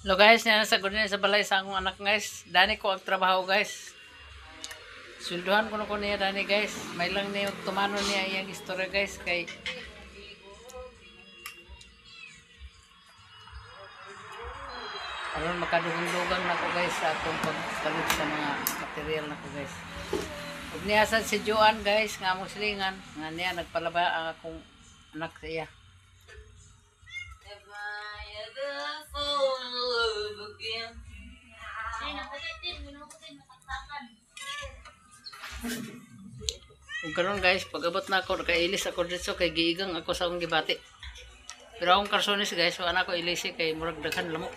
Hello guys, nasa good sa balay sa akong anak guys. Dani ko ang trabaho guys. Sulduhan ko na ko niya dani guys. May lang niya tumano niya iyang istorya guys kay aron makadugang-dugang na ko guys sa atong pagpalit sa mga material na ko guys. Ug niya sad si Joan guys nga among silingan nga niya nagpalaba ang akong anak sa iya. Ug karon guys, pag-abot na ako nakailis ako dito kay giigang ako sa akong gibati. Pero akong karsonis guys, wala na ko ilisi kay murag daghan lamok.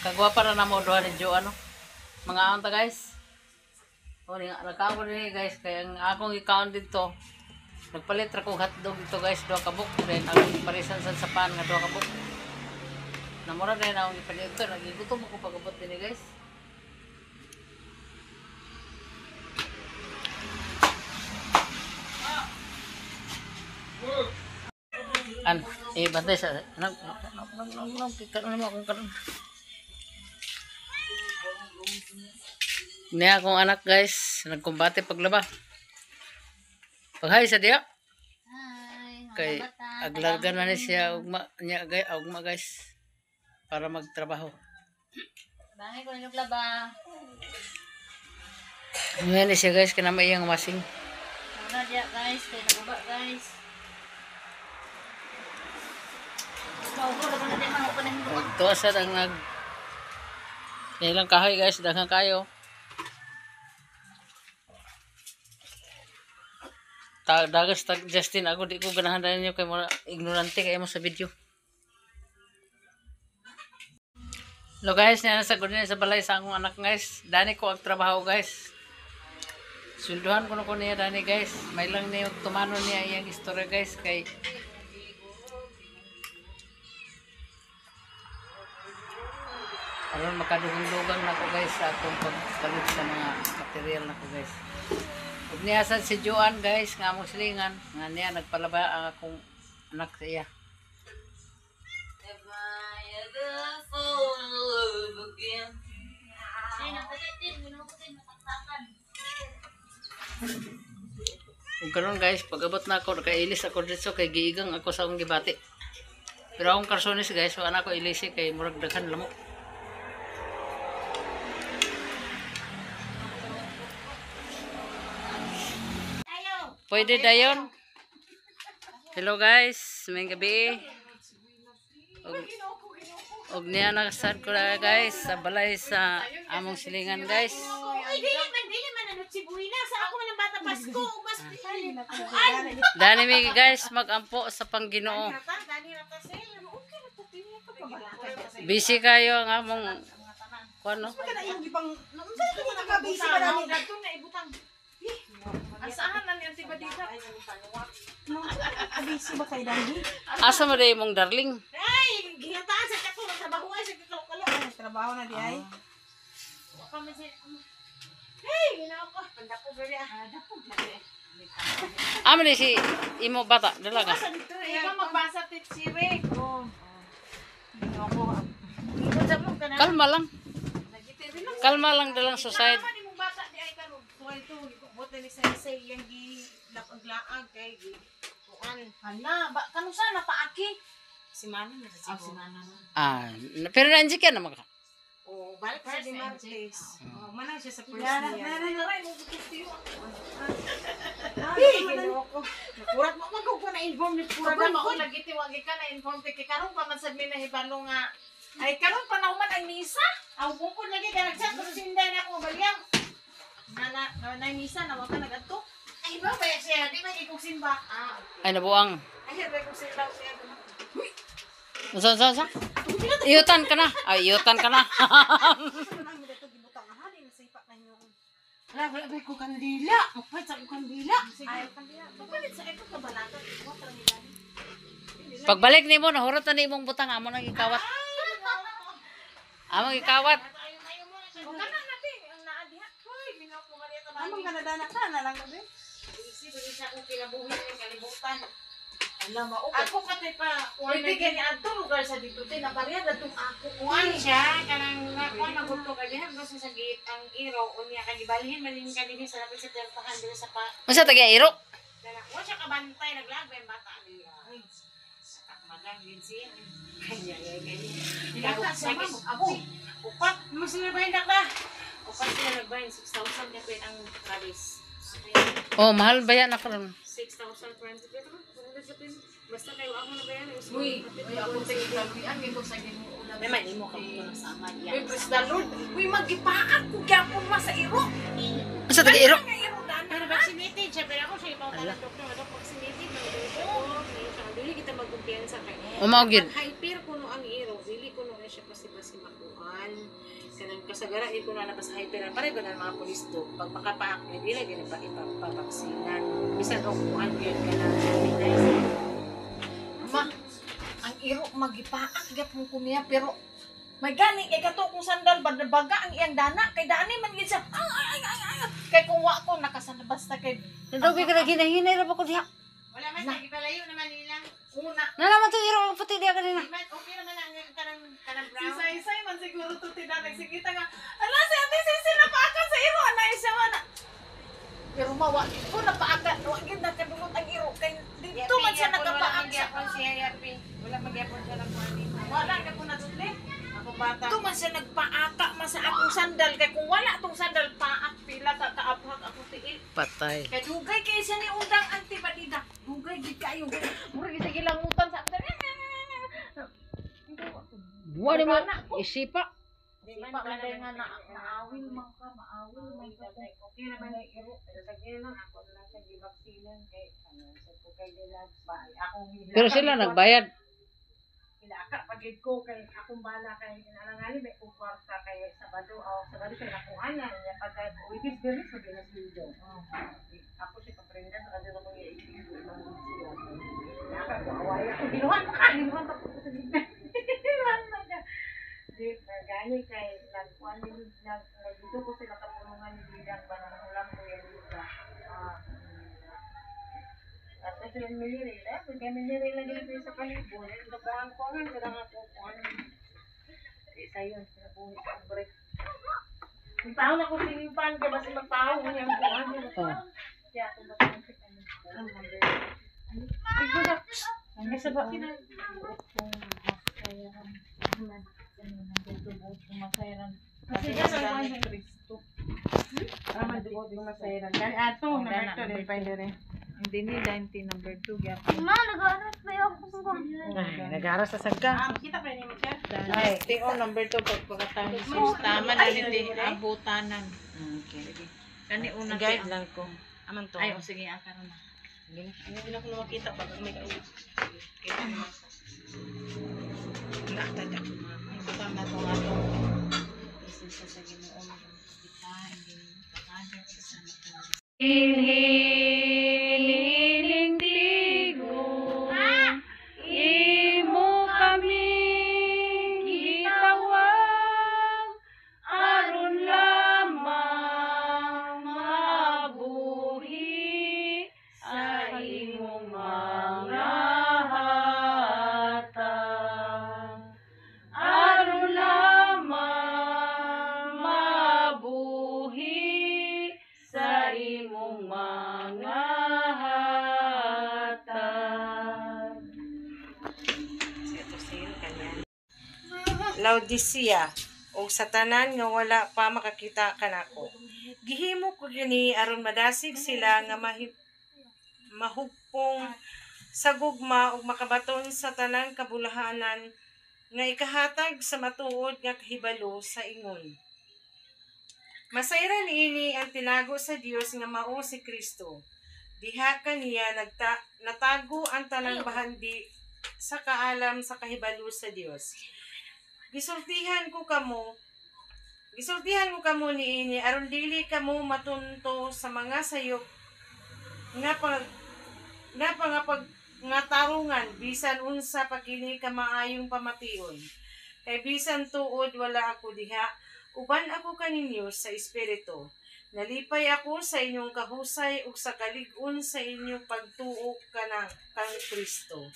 Kagwapa na mo doha ni Jo ano. Mga anta guys. O ni nakaon ni guys kay ang akong i-count dito. Nagpalit ra ko hotdog dito guys, 2 kabuk then ang parisan sa sapan nga 2 kabuk. Namura din akong ipalit dito, nagigutom ako pag-abot din guys. Bantay sa karon mo akong karon. Niya akong anak guys, nagkumbate paglaba. Paghay sa diya. Hi, Kay aglargan na ni siya ugma niya ugma guys para magtrabaho. Bangay ko nung laba. Ngayon ni siya guys kanama iyang masing. Muna diya guys, kay nagaba guys. Maubo na ba na din mga panahon. Tuwa sa ang nag ilang kahoy guys, daghang kayo. Dagas tag Justin ako di ko ganahan na ninyo kay mga ignorante kayo mo sa video. Hello guys, nasa good sa balay sa akong anak guys. Dani ko ang trabaho guys. Sulduhan ko na ko niya dani guys. May lang niya tumano niya iyang istorya guys kay aron makadugang-dugang na ko guys sa atong pagpalit sa mga material na ko guys. Ug niya sad si Joan guys nga among silingan nga niya nagpalaba ang akong anak sa iya. Ug karon guys, pag-abot na ako nakailis ako dito kay giigang ako sa akong gibati. Pero akong karsonis guys, wala na ko ilisi kay murag daghan lamok. Pwede dayon. Hello guys, may gabi. Og niya nakasad ko na guys sa balay sa among silingan guys. Dili man ano sibuina sa ako man bata Pasko ug mas Dani mi guys magampo sa Pangginoo. Busy kayo ang among kuno. Asahan na niyan tiba dito. Abisi ba kay Dandi? Asa mo day mong darling? Ay, gihataan sa ako trabaho ay sa kalo-kalo. Trabaho na di ay. Kami si Hey, ginawa ko. Pandapo gari ah. Dapo gari. Amo ni si imo bata dalaga. Ikaw magbasa tip si Rick. Oh. Ginawa ko. Kalma lang. Kalma lang dalang society. Mong bata di ay karon. Tuwa ito, buot ni sa yang gi lapag-laag kay gi. Kuan. Hala, ba kanu sana paaki? Si Mami na sa si Mami. Pero nandiyan ka naman ka. Oh, balik sa di Martes. Oh, manang siya sa first Yan, niya. naray mo gusto. Hey, ginawa ko. Nakurat mo man ko na inform ni pura na mo lagi tiwagi ka na inform kay karon pa man sad mi nahibalo nga. Ay karon pa na man ang misa. Aw bukod lagi ka nagsat pero sinday na ako balyang. Na misa na waka nagadto. Ay ba ba siya di man ikog simba. Ay nabuang. Ay ba ko simba siya. Sa. Iyutan ka na. Ay iyutan ka na. Wala ko kandila. Magpait sa kandila. Ay kandila. Pagpalit sa ito kabalata. Pagbalik nimo nahurot na nimong butang amo nang ikawat. Among ikawat. Amang kanadana ka na lang gabi. Bili sa akong kinabuhi ng kalibutan. Alam mo, Ako pati pa, pwede ganyan ang lugar sa dito, tinabarya na itong ako. Kuhan siya, kanang kuhan magulto ka dihan, gusto sa gate ang iro, unya ka gibalhin, malin ka din sa lapit sa terpahan dito sa pa. Masa taga-iro? Wala siya kabantay, naglagay ang bata niya. Ay, takmagang din siya. Kanya. Ilaka siya, ma'am. Abo, upat, mas nilabay na ka. Upat sila nagbayin, 6,000 na pin ang kalis. Oh, mahal ba yan ako ron? 6,000 per pero basta kayo ako na ba yan? Uy, ako sa itabian, ito sa ginuulan. May manimo ka mo na sa amad Uy, yan. praise the Lord. Uy, magipaak ko gyapon ma sa iro. Masa taga-iro? Nga iro dana. Pero vaccinated siya, pero ako siya ipawag ng doktor. Ano, vaccinated, dili kita magkumpiyansa kay. Umawagid. Hyper kuno ang iro, dili kuno na siya kasi makuan. Kanang kasagara di kuno na sa hyper, pare ko na mga pulis do. Pag makapaak ni dili gani pa ipapabaksinan. Bisan og kuan gyud kana. Ma, ang iro magipaak gyapon ko niya pero may gani kay kato kung sandal baga ang iyang dana kay dani man gid siya. Ay. Kay kung wa ko nakasanda basta kay Nadobi ka na ginahinay ra pa ko diha. Wala man sa gipalayo naman nilang una. Nalaman to iro ang puti diha kanina. Di man okay naman ang kanang Si brown. Say man siguro to tinanay sige nga. Ala si ate sisi na paakan sa iro ana siya man. Pero mawa ko na paakan wa gid na kadungot ang iro kay dito man siya nagapaak siya. siya yapi. Wala magyapon siya ng kuan dito. Wala ka po na tudli. Ako bata. Ito man siya nagpaaka man sa akong sandal kay kung wala tong sandal paak pila ka kaabhag ako tiil. Patay. Kay dugay kay siya ni undang anti badida. Dugay gid kayo. Mura gid sa gilangutan sa akong. Wala mo isipa. Di man kanay nga maawil man ka, maawil man ka. Okay naman ay iro. Pero sa lang ako na lang siya gibaksinan kay ano sa ko kay dila ba akong Pero sila nagbayad. Ilaka pagid ko kay akong bala kay inalangali may kwarta kay Sabado siya nakuha na niya pagka wibis gani sa Pinas Video. Ako si paprenda sa kanila ko yung ikiyo ng sila. Ilaka ko away ako ginuhan pa ko sa gitna. Di gani kay nagkuan ni nagdito ko sila kapunungan ni Bidang banang ulam ko yan dito. At kasi yung miniri, kaya miniri lagi dito sa palibon. Nabuhan ko nga, kailangan ako kuhan. Isa yun, sinabuhi ko ang break. Yung taon ako sinimpan, kaya basta magpahaw ko niyang kuhan. Kaya ako ba kung sa kanya. Ito na. Ang isa ba? Kasi sa kuhan ng Kristo. Tama, dugo yung masairan. Kaya ato, nakakto din pa yun. Hindi ni 19 number 2 gyapon. Nag-aras sa sagka. Kita pa rin mo siya? Ay, TO number 2 pagpagkatapos tama na ni abutanan. Okay. Kani una Guide lang ko. Aman to. Ay, sige aka na. Hindi na ko na makita pag may kaulit. Kaya naman. Nakatanda ko na. Butang na to ato. Isa sa Ginoo mo kita hindi pagkada sa sana. Hiniling tigo, imo kami gitawag, aron lamang mabuhi sa imong mga hatag. Aron lamang mabuhi sa imong mga hatag. Laodicea o sa tanan nga wala pa makakita kanako. Gihimo ko gini aron madasig sila nga mahugpong sa gugma ug makabaton sa tanang kabulahanan nga ikahatag sa matuod nga kahibalo sa ingon. Masayran ini ang tinago sa Dios nga mao si Kristo. Diha kaniya natago ang tanang bahandi sa kaalam sa kahibalo sa Dios. Gisultihan ko kamo niini aron dili kamo matunto sa mga sayop nga tarungan bisan unsa pa kini ka maayong pamation. Kay bisan tuod wala ako diha, uban ako kaninyo sa espiritu. Nalipay ako sa inyong kahusay ug sa kalig-on sa inyong pagtuo kang Kristo.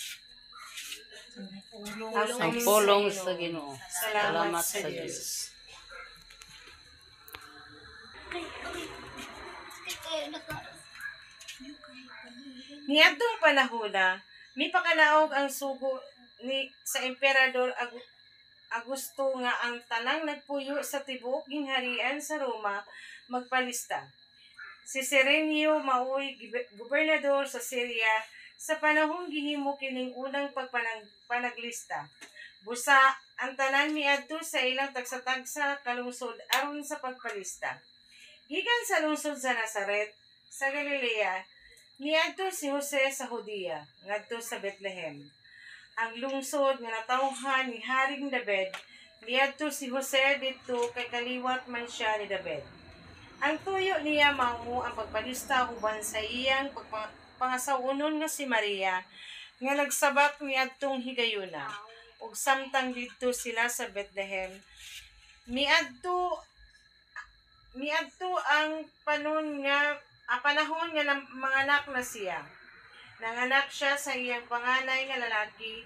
Ang pulong sa Ginoo. Salamat sa Diyos. Niadtong panahona, mipakalaog ang sugo sa Emperador Augusto nga ang tanang nagpuyo sa tibuok gingharian sa Roma magpalista. Si Serenio maoy gobernador sa Syria sa panahong gihimo kining unang pagpanaglista. Busa ang tanan miadto sa ilang tagsa-tagsa kalungsod aron sa pagpalista. Gikan sa lungsod sa Nazaret sa Galilea, niadto si Jose sa Judea, ngadto sa Bethlehem. Ang lungsod nga natawhan ni Haring David, niadto si Jose didto kay kaliwat man siya ni David. Ang tuyo niya mao ang pagpalista uban sa iyang pangasawunon nga si Maria, nga nagsabak niadtong higayuna. Ug samtang didto sila sa Bethlehem, miadto ang panahon nga manganak na siya. Nanganak siya sa iyang panganay nga lalaki.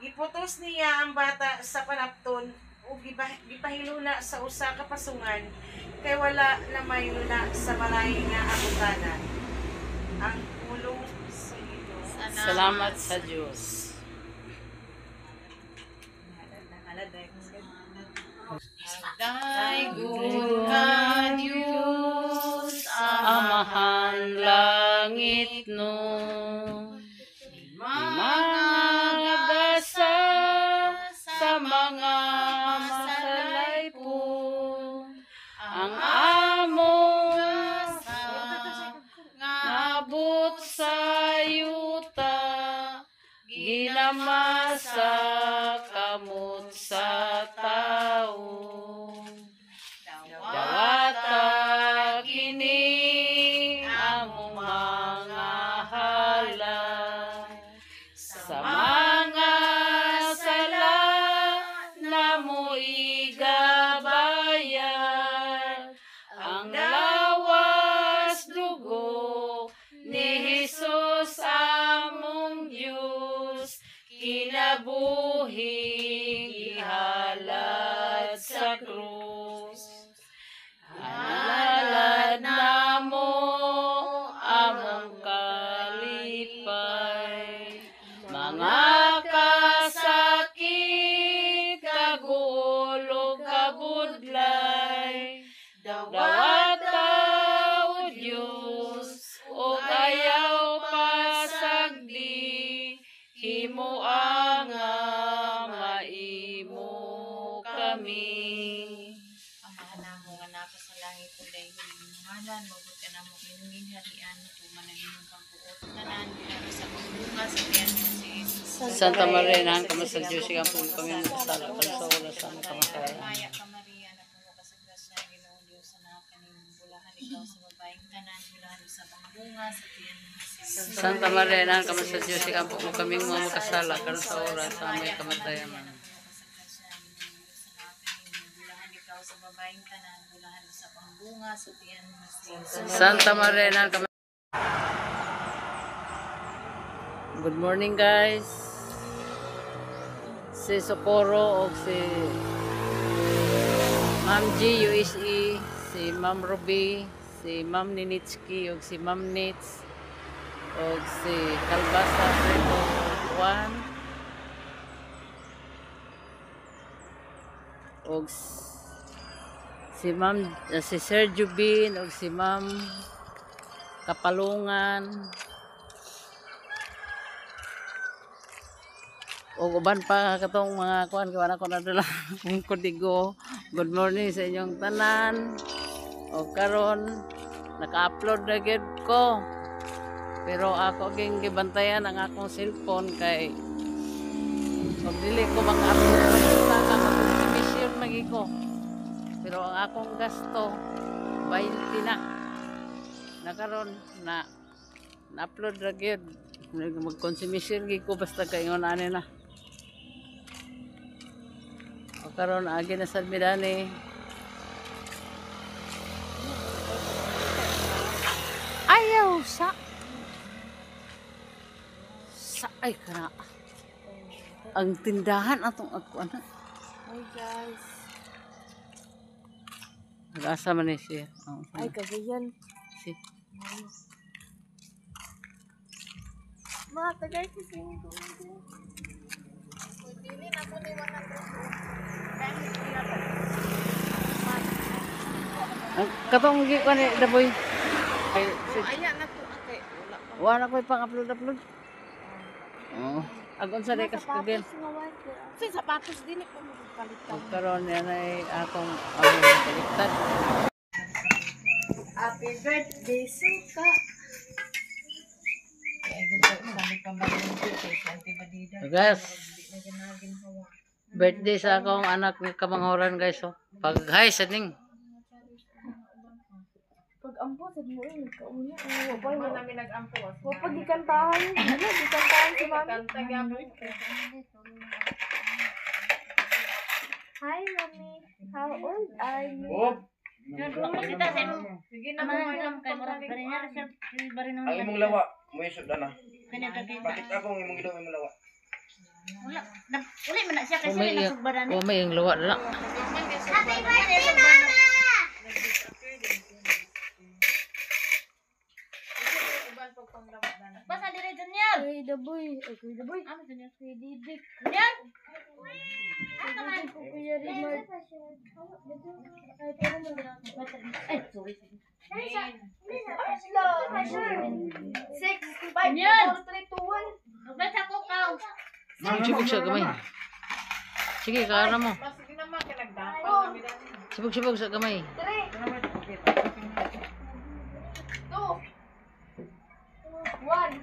Giputos niya ang bata sa panapton ug gipahiluna sa usa ka pasungan kay wala na mayuna sa balay nga abutanan. Ang pulong sa Ginoo. Salamat sa Diyos. Daigon ka Diyos, Amahan langit no. Mga gasa sa mga masalay po. Ang among ngabot sa yuta. Ginamasa kamot sa tao. Dawata kini among mga halay. Sa mga sala na mo igabayan. Ang lawas dugo ni Jesus among Diyos. Kinabuhi ihalad sa krus. Halad na mo among kalipay. Mga kasakit, kagulog, kabudlay. Dawata o Diyos, o ayaw pasagdi. Himo ang maimo kami. Amahan na mo nga napa sa langit kung dahil hinungalan, mabot ka na mo inungin harian, tuman ang inyong pagbuot. Tanan, pero sa pagbunga sa tiyan mo si Jesus. Santa Maria, nahan kami sa Diyos, sigang po kami magkasala, para sa wala sa aming kamatayan. Maya ka Maria, na puno ka sa grasya, Ginoong Diyos, sa nakanin, bulahan ikaw sa babaeng tanan, bulahan sa pagbunga sa tiyan mo si Jesus. Santa Maria, nahan kami sa Diyos, sigang po kami magkasala, para sa wala sa aming kamatayan. Sa babaeng tanan, bulahan sa pangbunga sa tiyan mo si Jesus. Santa Maria, nahan kami. Good morning guys. Si Socorro o si Ma'am G USE, si Ma'am Ruby, si Ma'am Ninitsky o si Ma'am Nits o si Kalbasa Fredo Juan o si Ma'am si Sir Jubin o si Ma'am Kapalungan o uban pa katong mga kuan kawana ko na dala kung kudigo. Good morning sa inyong tanan. O karon naka-upload na gid ko. Pero ako ging gibantayan ang akong cellphone kay pag dili ko mag-upload makita ka mag-mission magi ko. Pero ang akong gasto 20 na. Nakaron na-upload na gid. Mag-consumption gid ko basta kaingon ani na. O karon agi na sad midani. sa ay kana. Ang tindahan atong ako anak. Hi guys. Nag-asa man ni siya. Oh, Ay kagayan. si. Mga tagay ko sa inyo. Dili na mo ni 100. Katong gi ko ni Daboy. Ay, Aya na to ate. wala Wala pa. ko pang-upload. Oh, agon sa rekas kagel. Sa sapatos dili ko mo palitan. Karon yan ay akong baliktad. Happy birthday, Suka. Ay ginto sa mi pambalong kay Auntie Badida. So guys, Na ginagin hawa. birthday sa akong anak ni Kamanghoran guys. Oh. Pag hi sa ning. Pag ampo sa mo rin kauna. Wala man namin nag-ampo. Wa pag ikantahan. Ano, ikantahan si mami. Kanta gyapon. Hi, mommy. How old are you? Sige na mo inom kay murag Ang imong lawa, mo isod na. Bakit ako ang imong ilaw imong lawa? Uli man na siya kasi May nasugbaran. may ang luwa na. Happy birthday, Mama! Basta dire Junior. Kuy Daboy. Ay, Kuy Daboy. Ano Junior? Kuy Didik. Junior. Kuya Rimar. Ay, pero mo. Ay, sorry. Six, Yan. 5, 4, 3, 2, 1. Basta ko kaw. Sibog sa gamay. Sige, kaara mo. Sige naman kay nagdapal kami dati. Sibog sa gamay. 1.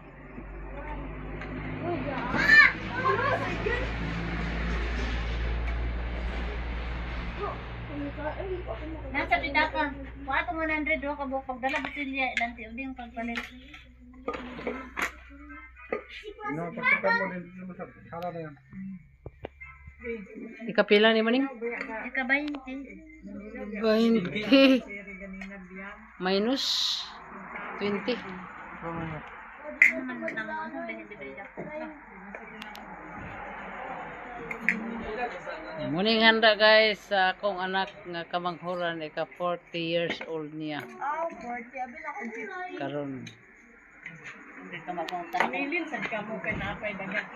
Nasa dida ka. Wa to 100 do ka buk pagdala botilya ilang ti uding pagpalit. No, pagkakam mo din mo sa sala na yan. Ikapila ni maning? Ika 20. 20 minus 20. Ano man mo nang ano hindi bida. Muning handa guys sa akong anak nga Kamanghoran ika 40 years old niya. Oh, 40. Abi na akong 50. Karon. Hindi ka mapunta. Nilin sad ka mo kay napay dagat.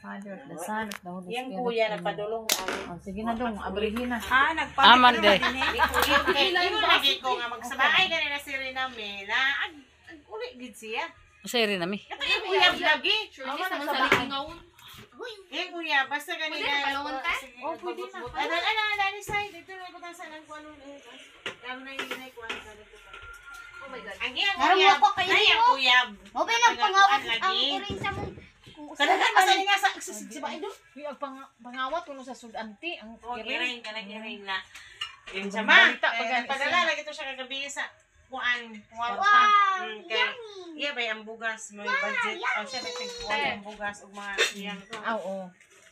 Father, the Son, of the Holy Yang Spirit. kuya nagpadulong amin. Oh, sige na dong, abrihin na. Nagpadulong. Aman de. Imo lagi ko nga magsabay ganina si Rina Mela. Ag uli gid siya. Usay rin nami. Kato yung uyab lagi. Aman na sa bakingawon. Yung uyab basta ganina. Pwede na palungan ka? Oh, pwede na. Ano ni side dito na ko sa nang kuno. Lalo na yung inay ko ano dito. Oh my god. Ang iyang Harap uyab. ako kayo Ay, ang mo. uyab. Mo ba lang pangawat ang lagi. iring sa mo. Kada masali nga sa ba ido? Yung pangawat kuno sa sudanti ang Oh, kiring. kiring kana kiring na. Yung sama. Balita pa ganit Padala lagi to siya kagabi sa kuan. Wow, Kay iya ba ang bugas mo budget. Oh, siya nagtiguan ang bugas ug mga iyang Oo.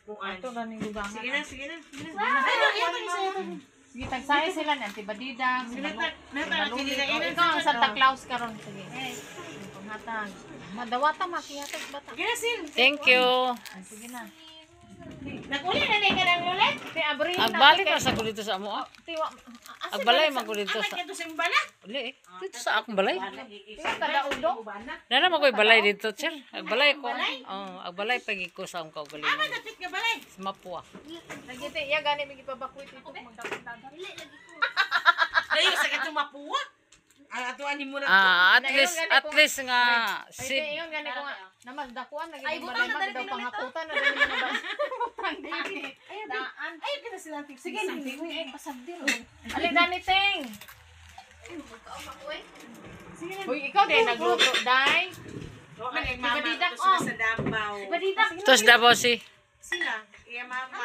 kuan. Ito na ning lubangan. Sige na, sige na. Ay, Ay, sige, tagsaya sila ni Auntie Badida. Sige na, nata, Ikaw ang Santa Claus karon sige. Panghatag. Madawata makihatag bata. Sige na, Sil. Thank you. Ay, sige na. Nakuli na ni ka ng lulet. Ti abri na. Agbalik na sa ko dito sa amo. Tiwa. Agbalay man ko dito Amat sa. ka to sa imbala. Uli eh. Dito sa akong balay. Tiwa kada udong. Nana mo ko'y balay dito, sir. Agbalay ko. Oh, agbalay pagi ko sa akong kaugaling. Amat dapit ka balay. Sa Mapua. Lagi ti iya gani mi gipabakuit ito magdagan. Ayo sa katong mapuwa. Ang atuan ni mo na. At least nga Ay, si yung gani ko nga namagdakuan lagi Ay, ni butang balay na dali magdaw pinulito. panghaputan na dali na ba. Daan. Ay, ka na sila. Sige na, ay pasabdir. Ali gani ting. Uy, ikaw din nagluto dai. Oh, ay, mama. Badidak, Ito sila oh. sa Davao. tos Davao si. Sila. Iya, mama.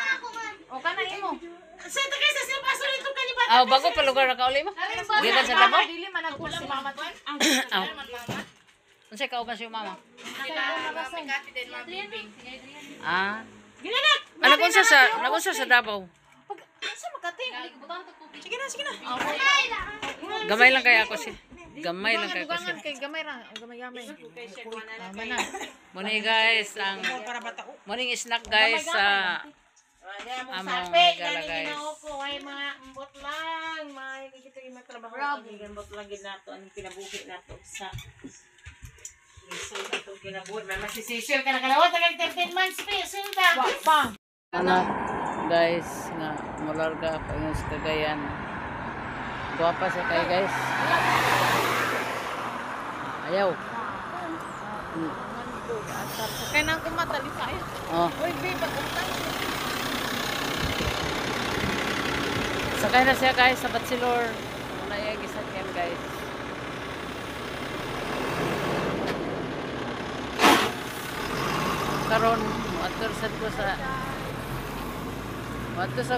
O kana imo. Sa ito kayo sa sila paso nito kanibata. Ah, bago pa lugar na kauli mo. Gikan sa Davao. Dili man ako si mama. Aw. Unsay kauban si mama? Ah. Ginanak. Nagunsa sa Davao. Sa makating. Sige na, sige na. Gamay lang kaya ako si. Gamay lang kay kasi. Dugangan kay gamay ra, gamay-gamay. Kay siya kuha na lang Mana. Muni guys, ang para batao. morning snack guys sa Kaya mo among sapi, gala galing guys. ginawa ko ay mga ambot lang, may dito yung matrabaho. Ang gambot lang gid nato ang kinabuhi nato sa so nato kinabuhi. May masisisil ka na kalawat ang 13 months pa, silda. Pa. Anak guys nga mularga pa yung sa Cagayan. Guwapa siya kay guys. Ayaw. Kay nang kumatali tayo. Oh, Oy, babe, pagkuntay. sakay na siya guys sa Batsilor. Wala yung gisakyan guys. Karon atur sa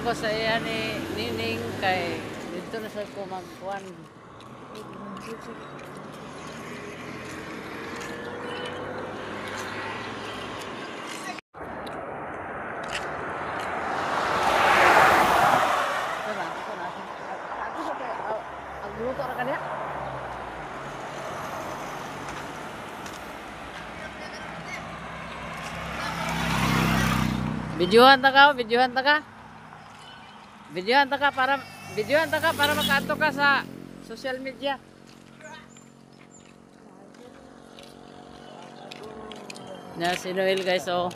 ko sa iya ni Nining kay dito na sa ko magkuan. Agluto ra kaniya. Videohan ta ka, videohan ta ka. Videohan ta ka para makaadto ka sa social media. Na si Noel guys oh.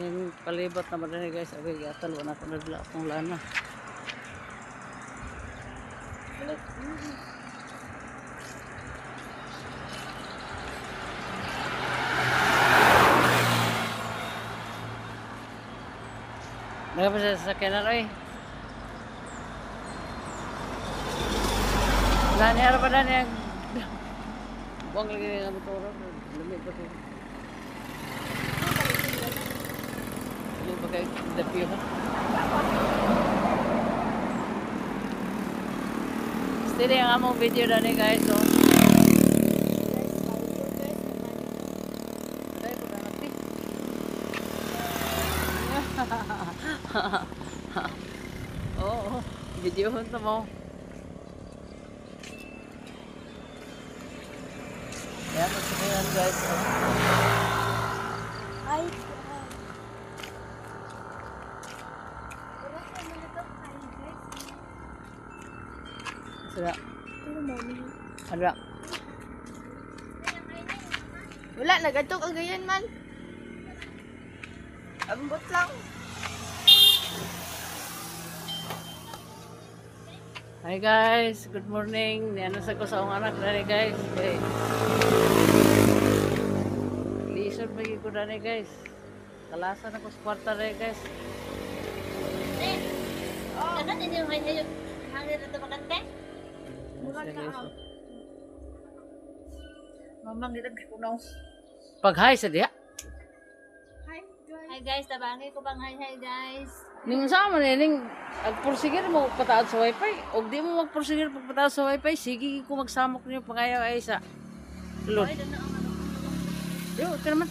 Yung palibot naman rin guys. Abay, yatal, wala ko nagla akong lana. Nagapa sa sasakyanan, oy. Wala niya, ano pa na niya. Buwang lagi nga motor. Lumit pa siya. Ini pakai dapio kan. Stay yang among video dah ni guys so. Aday ko na natin. Oh, video hunta mo. Yan magsasayan guys. Ay, Sira. Ada. wala, nagatok ang ganyan man. Ambot lang. Hi guys, good morning. Niana sa ko sa akong anak dali guys. Okay. Lisod bagi ko dali guys. Kalasan ako sa kwarta dali guys. Ano din yung hangin na ito makante? Mura ka. Mamang nilad ko na. Pag hi sa diha. Hi guys, tabangi ko bang hi guys. Ning sama ni ning agporsigir mo pataod sa wifi. Og di mo magporsigir pag pataod sa wifi, sige ko magsamok niyo pangayaw ay sa lod. Ay, doon na ang ano. Yo, ito naman.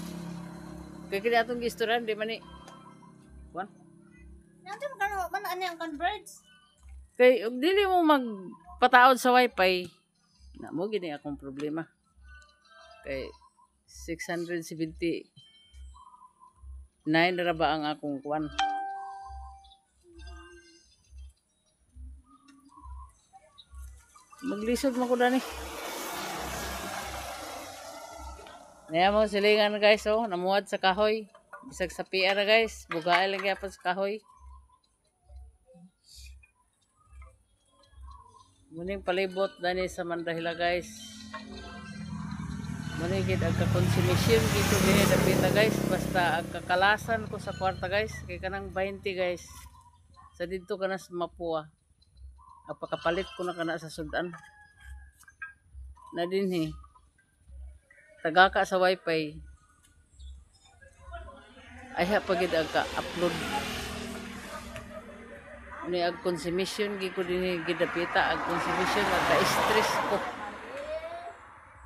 Kaya kaya itong gistoran, di man ni. Kuan? Nandiyan ka na, man ano yung converge? Kaya, dili mo magpataod sa wifi. Na mo, gini akong problema. Kay, 679 na ba ang akong kuan? Maglisod mo ko na ni. Naya mo silingan guys, oh, namuhat sa kahoy. Bisag sa PR guys, bugaay lang yapon sa kahoy. Muning palibot dani sa Mandahila guys. Muning gid ang konsumisyon dito gini dapita guys, basta ang kakalasan ko sa kwarta guys, kay kanang 20 guys. Sa dito kana sa Mapua. Apakapalit ko na kana sa sudan. Na dinhi. Tagaka sa wifi. Ay pagid agka upload. ni ag consumption gi ko dinhi gidapita ag consumption ag ka-stress ko.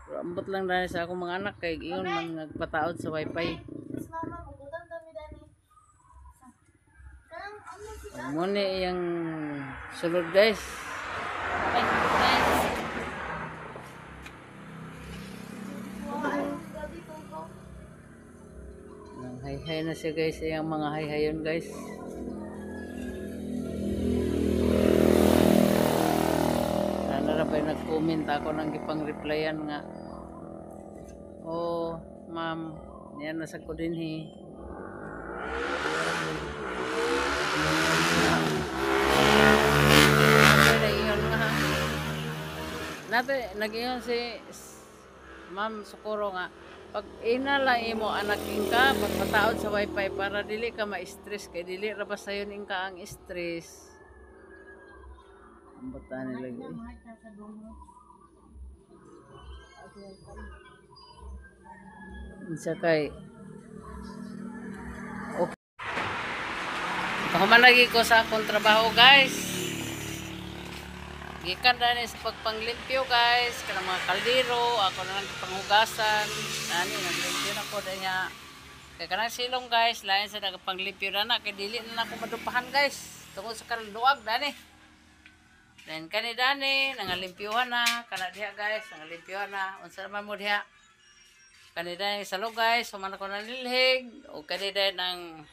Pero ambot lang dahil sa akong mga anak kay iyon man nagpataod sa wifi. Muna yung sulod guys. Nang hay-hay na siya guys, yung mga hay-hayon guys. Sana na ba nag-comment ako nang ipang-replyan nga. Oh, ma'am, yan nasa ko din nag-iyon si Ma'am Socorro nga pag inala imo anak ka pagpataod sa wifi para dili ka ma-stress kay dili ra ba sayon ka ang stress ang bata nila isa kay okay humanagi ko sa akong trabaho guys. Gikan dani sa pagpanglimpyo guys, kanang mga kaldero, ako na lang panghugasan. Nani naglimpyo na ko danya. Kay kanang silong guys, lain sa nagapanglimpyo na kay dili na ako madupahan guys. Tungod sa kalduag dani. Then kani dani nangalimpyuhan na, kana diha guys, nangalimpyuhan na. Unsa man mo diha? Kani dani sa lo guys, human ako nalilhig o kani dani ng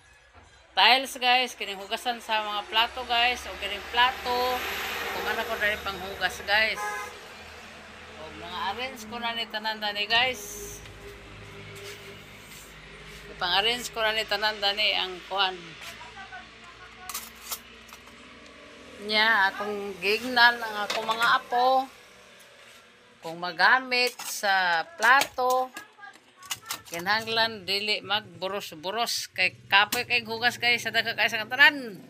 tiles guys, kining hugasan sa mga plato guys, o kining plato. Kumana ko dali panghugas guys. O mga arrange ko na ni tanan dani guys. Pang-arrange ko na ni tanan dani ang kuan. Nya akong gignan ang ako mga apo kung magamit sa plato. Kinahanglan dili magburos-buros kay kapoy kay hugas guys sa daghang kay sa tanan.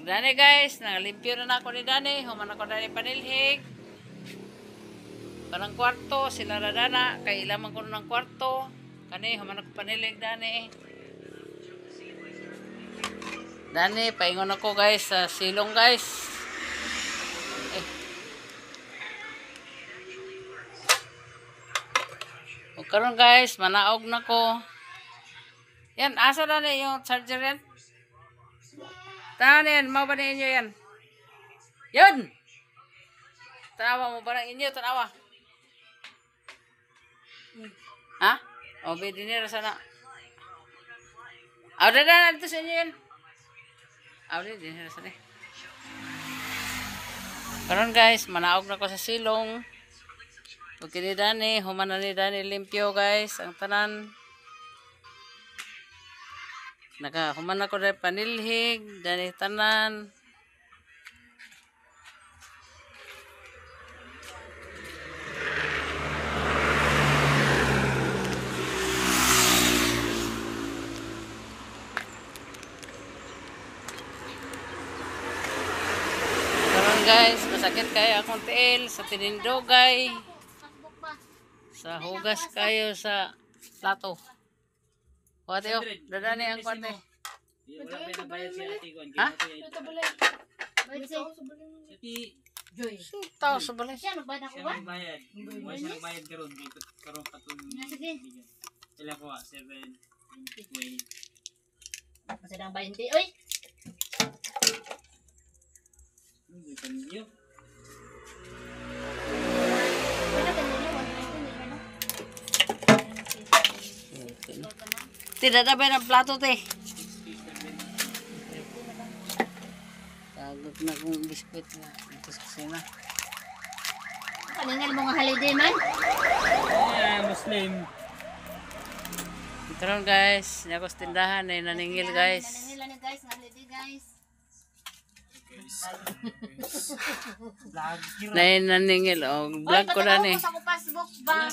Dani guys, nalimpyo na ako ni Dani, human ako dani panilhig. Kanang kwarto, sila na dana, kay ilamang ko ng kwarto. Kani, human ako panilhig Dani. Dani, paingon ako guys sa silong guys. O karon guys, manaog na ko. Yan, asa na yung charger yan? Tahan yan, mau ba na inyo yan? Yun! Tanawa mo ba na inyo? Tanawa. Ha? O, bidinira sana. Aw, dada, dito sa inyo yan. Aw, dinira sana. Karon guys, manaog na ko sa silong. Huwag ni Dani, human na ni Dani limpyo guys, ang tanan. Human ako dahil panilhig, dahil tanan. Karon guys, masakit kayo akong tiil sa tinindogay. Sa hugas kayo sa plato. Kuwate o, dadani ang kuwate. Wala pa yung bayad si ate ko. Ha? Joy. Tao sa balay. Siya, nagbayad ako Siya ba? nagbayad. Siya nagbayad karon. Karon patong. Sige. Sila ko 7.20. Masadang 20. Uy! Pamilyo. Wala ka nila, 120, ano? Tidak na ba ng plato, te? Tagot na kong biskuit na. Ito sa kusina. Kalingal mo nga holiday man? Muslim. Ito ron guys. Hindi ako sa tindahan. Ay naningil guys. Naningil na guys, holiday guys. Nay naningil. O, vlog ko na ni. Oy, patanaw ko sa ko Facebook ba?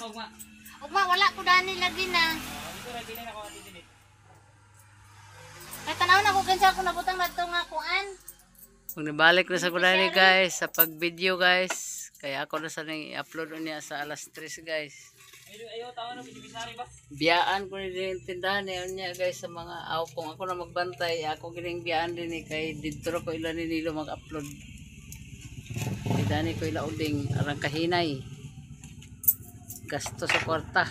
Ugma, wala ko dani lagi na. Ay, tanaw na ko gansa ako nabutang na ito nga kuan. Kung nabalik na sa kuna ni guys, sa pag-video guys, kaya ako na sa nang i-upload niya sa alas 3 guys. Biyaan ko din tindahan niya guys sa mga kung ako na magbantay, ako gining biyaan din kay dito ko ilan nilo mag-upload. Kay dani ko ila uding arang kahinay. Gasto sa kwarta.